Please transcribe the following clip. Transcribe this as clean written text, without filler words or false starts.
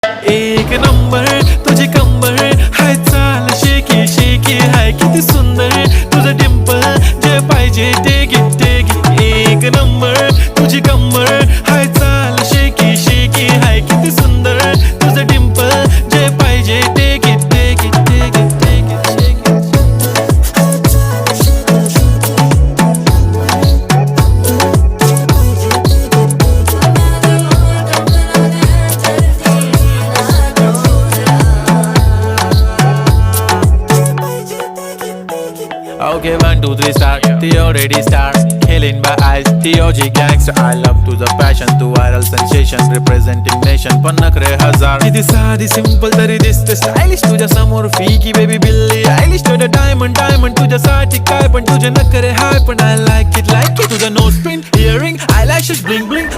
एक नंबर तुझी कंबर हाय, चाल शेकी शेकी हाय, किती सुंदर तुझं डिंपल, जे पाहिजे ते घे. एक नंबर तुझी कंबर हाय, चाल शेकी शेकी हाय, किती सुंदर तुझं डिंपल, जे पाहिजे ते घे. Okay, 1, 2, 3 start. The already start. Killing by eyes. The OG gangster. I love to the passion, to viral sensation, representing nation. पन्नकरे हजार. किती साधी simple तरी दिसते stylish तुझ्या समोर फीकी baby बिल्ली आयलिश. तुझं diamond तुझ्यासाठी काय पण तुझे नखरे हाय पण I like it. तुझं nose pin, earring, eyelashes bling bling.